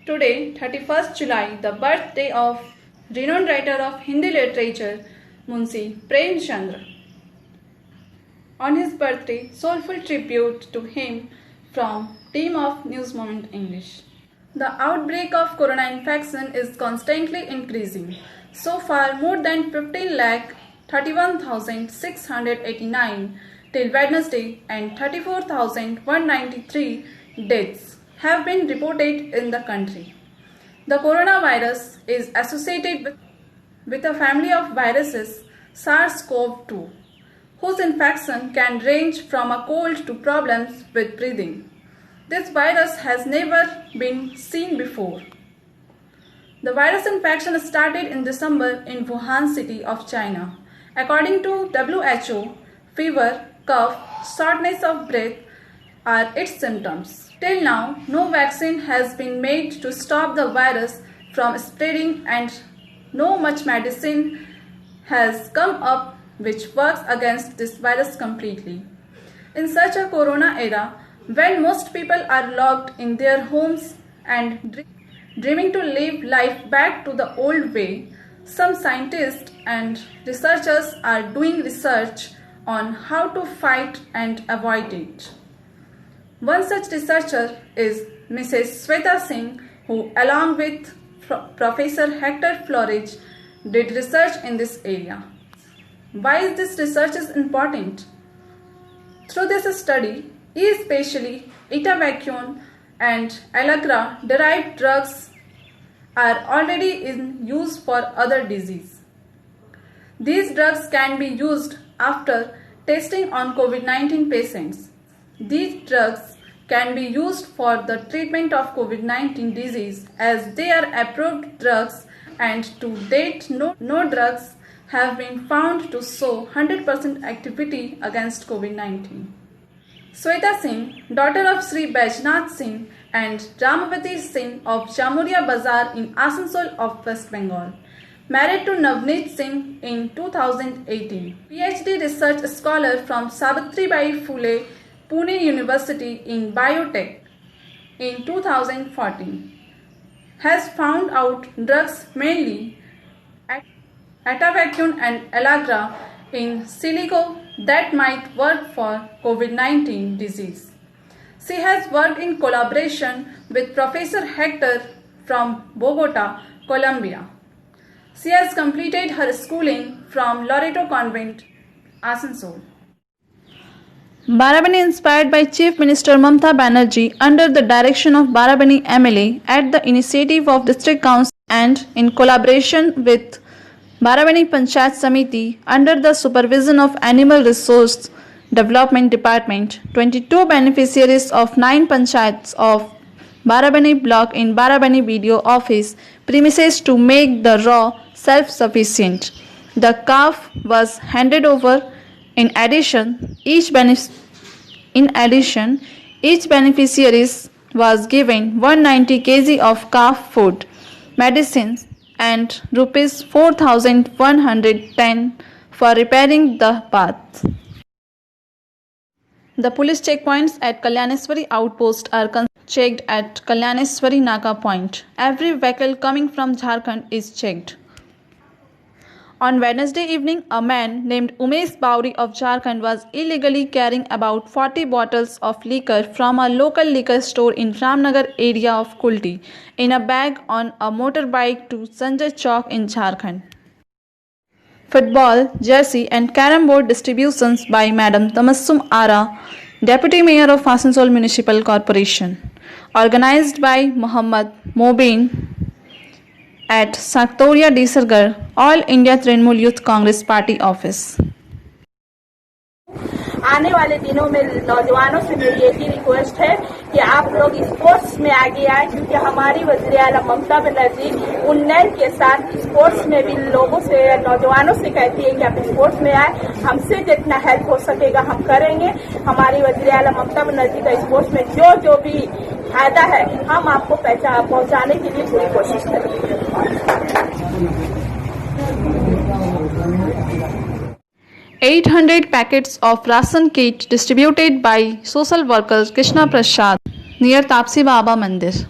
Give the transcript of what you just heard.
Today, 31st July, the birthday of renowned writer of Hindi literature, Munshi Premchandra. On his birthday, soulful tribute to him from team of News Moment English. The outbreak of corona infection is constantly increasing. So far, more than 15,31,689 till Wednesday and 34,193 deaths have been reported in the country. The coronavirus is associated with a family of viruses SARS-CoV-2, whose infection can range from a cold to problems with breathing. This virus has never been seen before. The virus infection started in December in Wuhan city of China. According to WHO, fever, cough, shortness of breath are its symptoms. Till now, no vaccine has been made to stop the virus from spreading, and no much medicine has come up which works against this virus completely. In such a corona era, when most people are locked in their homes and dreaming to live life back to the old way, some scientists and researchers are doing research on how to fight and avoid it. One such researcher is Mrs. Sweta Singh, who along with Professor Hector Flores did research in this area. Why is this research is important? Through this study, especially Ivermectin and Allegra derived drugs are already in use for other diseases. These drugs can be used after testing on COVID-19 patients. These drugs can be used for the treatment of COVID-19 disease as they are approved drugs, and to date no drugs have been found to show 100% activity against COVID-19. Sweta Singh, daughter of Sri Baijnath Singh and Ramavati Singh of Jamuria Bazar in Asansol of West Bengal, married to Navneet Singh in 2018. PhD research scholar from Savitribai Phule Pune University in Biotech in 2014 has found out drugs mainly Ivermectin and Allegra in silico that might work for COVID-19 disease. She has worked in collaboration with Professor Hector from Bogota, Colombia. She has completed her schooling from Loreto Convent, Asansol. Barabani inspired by Chief Minister Mamata Banerjee under the direction of Barabani MLA at the initiative of District Council and in collaboration with Barabani Panchayat Samiti under the supervision of Animal Resource Development Department, 22 beneficiaries of 9 panchayats of Barabani block in Barabani BDO office premises to make the raw self-sufficient. The calf was handed over. In addition, each beneficiary was given 190 kg of calf food, medicines, and rupees 4,110 for repairing the path. The police checkpoints at Kalyaneswari outpost are checked at Kalyaneswari Naka point. Every vehicle coming from Jharkhand is checked. On Wednesday evening, a man named Umesh Bauri of Jharkhand was illegally carrying about 40 bottles of liquor from a local liquor store in Ramnagar area of Kulti in a bag on a motorbike to Sanjay Chowk in Jharkhand. Football, jersey and carom board distributions by Madam Tamassum Ara, Deputy Mayor of Asansol Municipal Corporation, organized by Muhammad Mobeen at Saktoria Desargarh, All India Trinamool Youth Congress Party Office. आने वाले दिनों में नौजवानों से मेरी एक ही request है कि आप लोग स्पोर्ट्स में आगे आए, क्योंकि हमारी वज़ीर आज़म ममता बनर्जी उन्नयन के साथ स्पोर्ट्स में भी लोगों से, नौजवानों से कहती है कि आप स्पोर्ट्स में आए, हमसे जितना हेल्प हो सकेगा हम करेंगे। हमारी वज़ीर आज़म ममता बनर्जी का स्पोर्ट्स में जो भी फायदा है हम आपको पहुंचाने के लिए पूरी कोशिश करेंगे। 800 packets of ration kit distributed by social worker Krishna Prasad near Tapsi Baba Mandir.